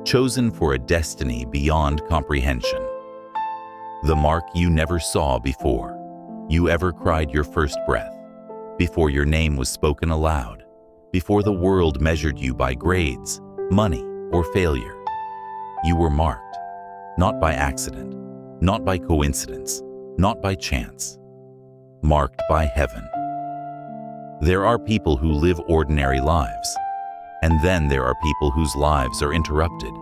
chosen for a destiny beyond comprehension. The mark you never saw before you ever cried your first breath, before your name was spoken aloud, before the world measured you by grades, money, or failure. You were marked, not by accident, not by coincidence, not by chance, marked by heaven. There are people who live ordinary lives, and then there are people whose lives are interrupted.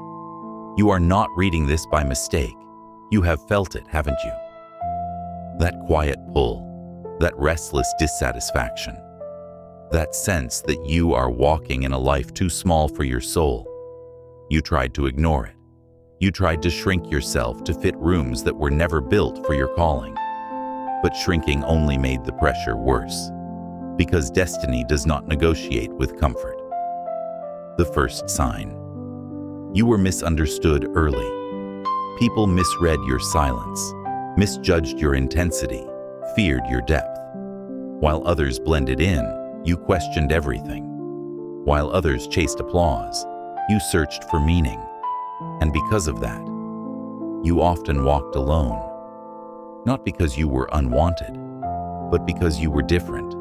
You are not reading this by mistake. You have felt it, haven't you? That quiet pull, that restless dissatisfaction, that sense that you are walking in a life too small for your soul. You tried to ignore it. You tried to shrink yourself to fit rooms that were never built for your calling. But shrinking only made the pressure worse, because destiny does not negotiate with comfort. The first sign. You were misunderstood early. People misread your silence, misjudged your intensity, feared your depth. While others blended in, you questioned everything. While others chased applause, you searched for meaning. And because of that, you often walked alone. Not because you were unwanted, but because you were different.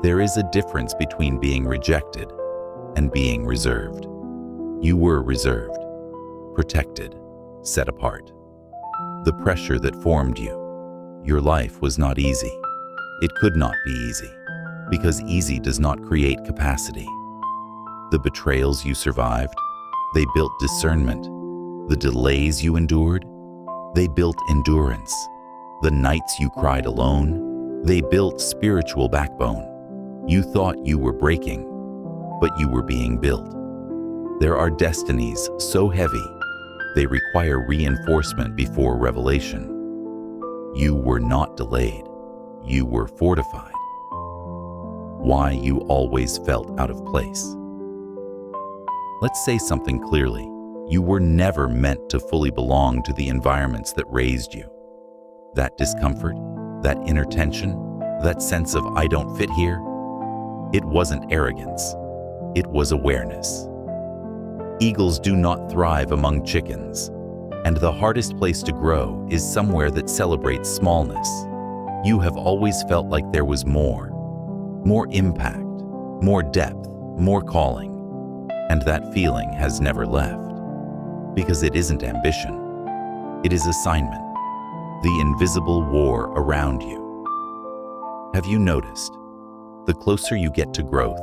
There is a difference between being rejected and being reserved. You were reserved, protected, set apart. The pressure that formed you. Your life was not easy. It could not be easy, because easy does not create capacity. The betrayals you survived, they built discernment. The delays you endured, they built endurance. The nights you cried alone, they built spiritual backbone. You thought you were breaking, but you were being built. There are destinies so heavy, they require reinforcement before revelation. You were not delayed. You were fortified. Why you always felt out of place. Let's say something clearly. You were never meant to fully belong to the environments that raised you. That discomfort, that inner tension, that sense of I don't fit here, it wasn't arrogance. It was awareness. Eagles do not thrive among chickens, and the hardest place to grow is somewhere that celebrates smallness. You have always felt like there was more impact, more depth, more calling, and that feeling has never left. Because it isn't ambition, it is assignment, the invisible war around you. Have you noticed? The closer you get to growth,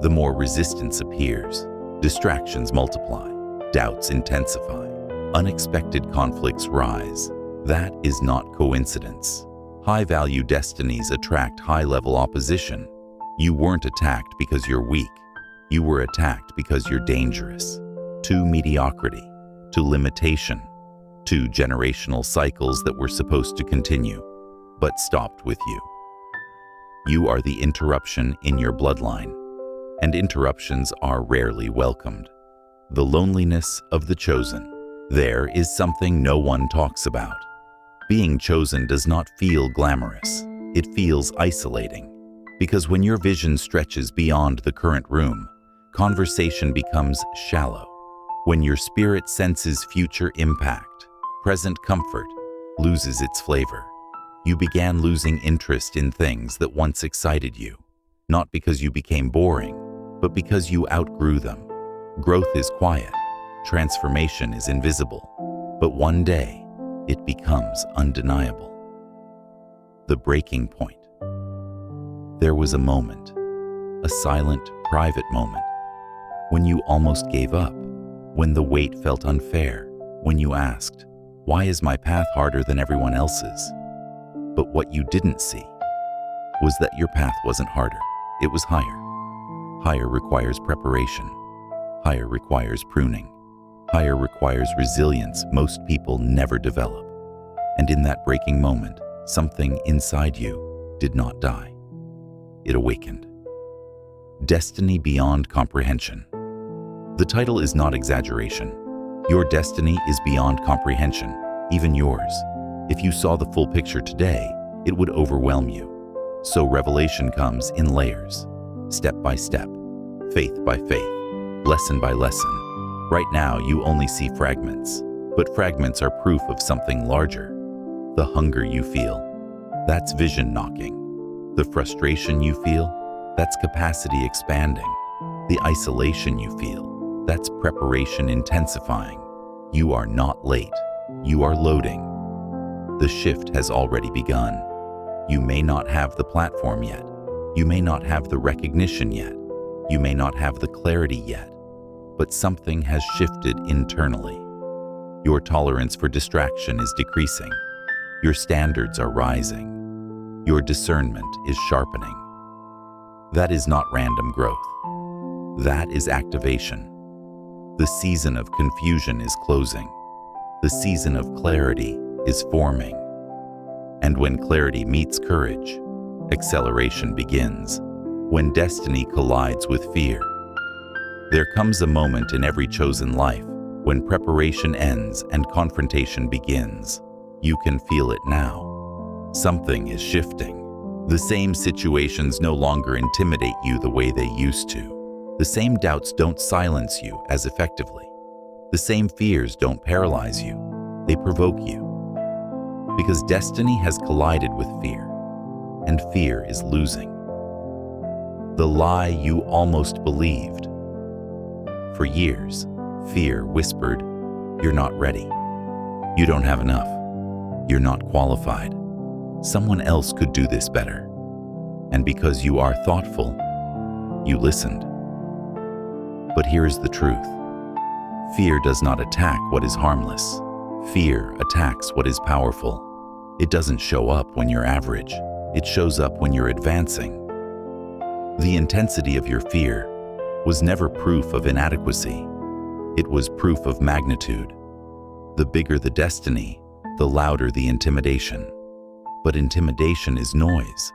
the more resistance appears. Distractions multiply, doubts intensify, unexpected conflicts rise. That is not coincidence. High-value destinies attract high-level opposition. You weren't attacked because you're weak. You were attacked because you're dangerous. To mediocrity, to limitation, to generational cycles that were supposed to continue, but stopped with you. You are the interruption in your bloodline, and interruptions are rarely welcomed. The loneliness of the chosen. There is something no one talks about. Being chosen does not feel glamorous. It feels isolating. Because when your vision stretches beyond the current room, conversation becomes shallow. When your spirit senses future impact, present comfort loses its flavor. You began losing interest in things that once excited you, not because you became boring, but because you outgrew them. Growth is quiet, transformation is invisible, but one day it becomes undeniable. The breaking point. There was a moment, a silent, private moment, when you almost gave up, when the weight felt unfair, when you asked, "Why is my path harder than everyone else's?" But what you didn't see was that your path wasn't harder, it was higher. Higher requires preparation. Higher requires pruning. Higher requires resilience most people never develop. And in that breaking moment, something inside you did not die. It awakened. Destiny Beyond Comprehension. The title is not exaggeration. Your destiny is beyond comprehension, even yours. If you saw the full picture today, it would overwhelm you. So revelation comes in layers, step by step, faith by faith, lesson by lesson. Right now, you only see fragments, but fragments are proof of something larger. The hunger you feel, that's vision knocking. The frustration you feel, that's capacity expanding. The isolation you feel, that's preparation intensifying. You are not late. You are loading. The shift has already begun. You may not have the platform yet. You may not have the recognition yet. You may not have the clarity yet. But something has shifted internally. Your tolerance for distraction is decreasing. Your standards are rising. Your discernment is sharpening. That is not random growth. That is activation. The season of confusion is closing. The season of clarity is forming. And when clarity meets courage, acceleration begins. When destiny collides with fear, there comes a moment in every chosen life when preparation ends and confrontation begins. You can feel it now. Something is shifting. The same situations no longer intimidate you the way they used to. The same doubts don't silence you as effectively. The same fears don't paralyze you. They provoke you. Because destiny has collided with fear, and fear is losing. The lie you almost believed. For years, fear whispered, "You're not ready. You don't have enough. You're not qualified. Someone else could do this better." And because you are thoughtful, you listened. But here's the truth. Fear does not attack what is harmless. Fear attacks what is powerful. It doesn't show up when you're average. It shows up when you're advancing. The intensity of your fear was never proof of inadequacy. It was proof of magnitude. The bigger the destiny, the louder the intimidation. But intimidation is noise.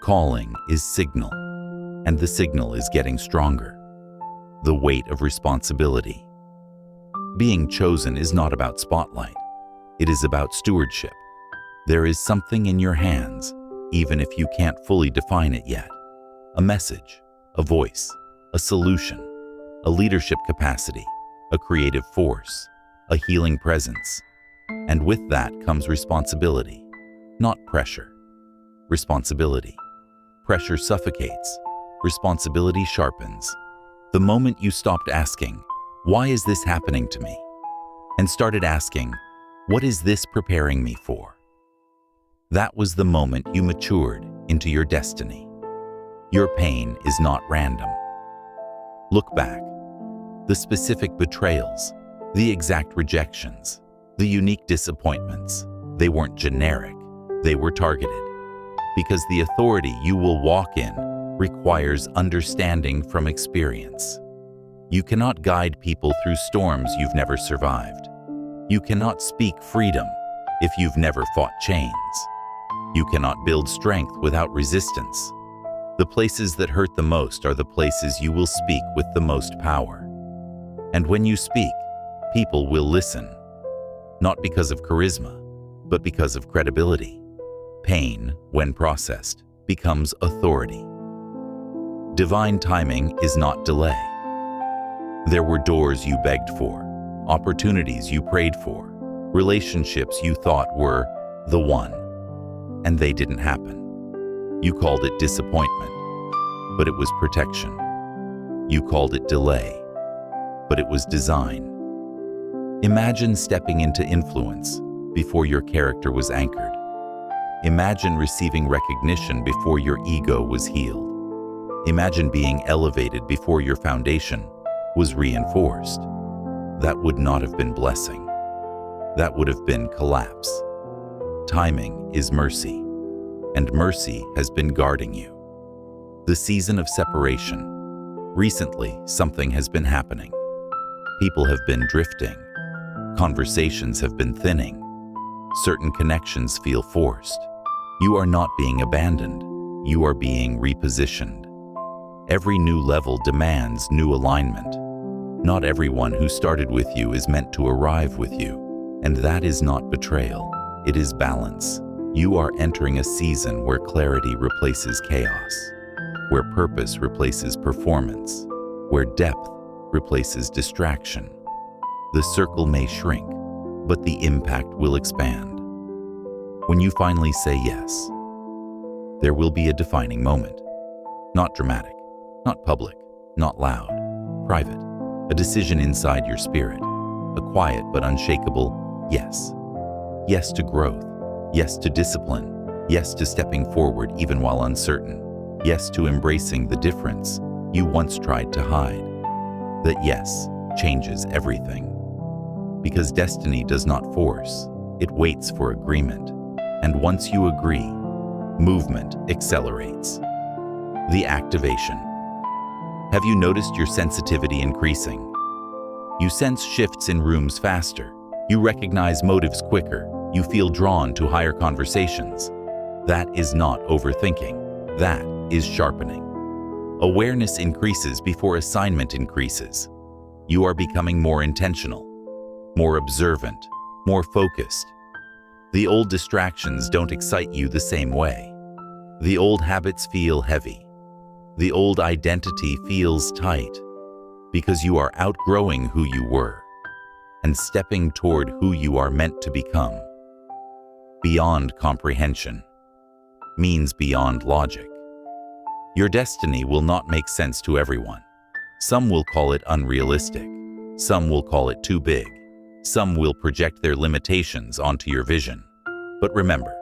Calling is signal. And the signal is getting stronger. The weight of responsibility. Being chosen is not about spotlight. It is about stewardship. There is something in your hands, even if you can't fully define it yet. A message, a voice, a solution, a leadership capacity, a creative force, a healing presence. And with that comes responsibility, not pressure. Responsibility. Pressure suffocates. Responsibility sharpens. The moment you stopped asking, "Why is this happening to me?" and started asking, "What is this preparing me for?" that was the moment you matured into your destiny. Your pain is not random. Look back. The specific betrayals, the exact rejections, the unique disappointments, they weren't generic, they were targeted. Because the authority you will walk in requires understanding from experience. You cannot guide people through storms you've never survived. You cannot speak freedom if you've never fought chains. You cannot build strength without resistance. The places that hurt the most are the places you will speak with the most power. And when you speak, people will listen. Not because of charisma, but because of credibility. Pain, when processed, becomes authority. Divine timing is not delay. There were doors you begged for, opportunities you prayed for, relationships you thought were the one, and they didn't happen. You called it disappointment, but it was protection. You called it delay, but it was design. Imagine stepping into influence before your character was anchored. Imagine receiving recognition before your ego was healed. Imagine being elevated before your foundation was reinforced. That would not have been blessing. That would have been collapse. Timing is mercy, and mercy has been guarding you. The season of separation. Recently, something has been happening. People have been drifting. Conversations have been thinning. Certain connections feel forced. You are not being abandoned. You are being repositioned. Every new level demands new alignment. Not everyone who started with you is meant to arrive with you, and that is not betrayal. It is balance. You are entering a season where clarity replaces chaos, where purpose replaces performance, where depth replaces distraction, The circle may shrink, but the impact will expand. When you finally say yes, there will be a defining moment. Not dramatic, not public, not loud, private. A decision inside your spirit. A quiet but unshakable yes. Yes to growth. Yes to discipline. Yes to stepping forward even while uncertain. Yes to embracing the difference you once tried to hide. That yes changes everything. Because destiny does not force, it waits for agreement. And once you agree, movement accelerates. The activation. Have you noticed your sensitivity increasing? You sense shifts in rooms faster. You recognize motives quicker. You feel drawn to higher conversations. That is not overthinking. That is sharpening. Awareness increases before assignment increases. You are becoming more intentional, more observant, more focused. The old distractions don't excite you the same way. The old habits feel heavy. The old identity feels tight because you are outgrowing who you were and stepping toward who you are meant to become. Beyond comprehension means beyond logic. Your destiny will not make sense to everyone. Some will call it unrealistic. Some will call it too big. Some will project their limitations onto your vision. But remember,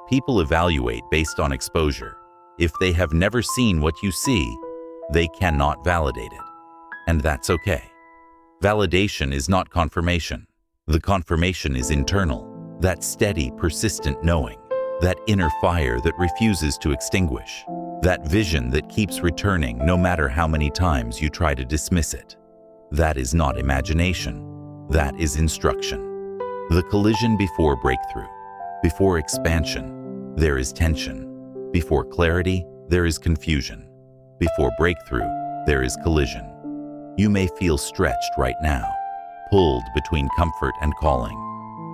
people evaluate based on exposure. If they have never seen what you see, they cannot validate it. And that's okay. Validation is not confirmation. The confirmation is internal. That steady, persistent knowing. That inner fire that refuses to extinguish. That vision that keeps returning no matter how many times you try to dismiss it. That is not imagination. That is instruction. The collision before breakthrough. Before expansion, there is tension. Before clarity, there is confusion. Before breakthrough, there is collision. You may feel stretched right now, pulled between comfort and calling,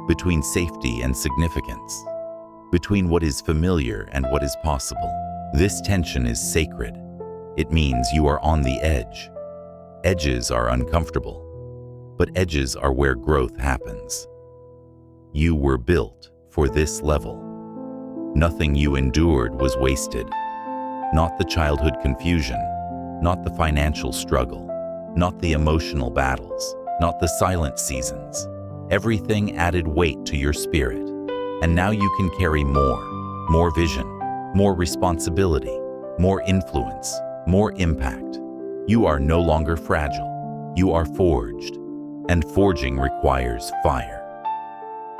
between safety and significance, between what is familiar and what is possible. This tension is sacred. It means you are on the edge. Edges are uncomfortable, but edges are where growth happens. You were built for this level. Nothing you endured was wasted. Not the childhood confusion, not the financial struggle, not the emotional battles, not the silent seasons. Everything added weight to your spirit, and now you can carry more vision, more responsibility, more influence, more impact. You are no longer fragile. You are forged, and forging requires fire.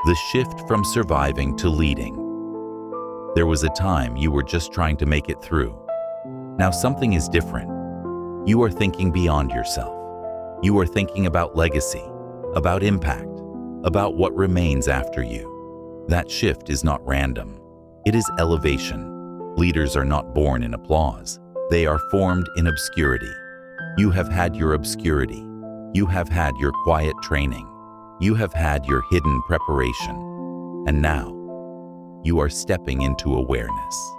The shift from surviving to leading. There was a time you were just trying to make it through. Now something is different. You are thinking beyond yourself. You are thinking about legacy, about impact, about what remains after you. That shift is not random. It is elevation. Leaders are not born in applause. They are formed in obscurity. You have had your obscurity. You have had your quiet training. You have had your hidden preparation. And now, you are stepping into awareness.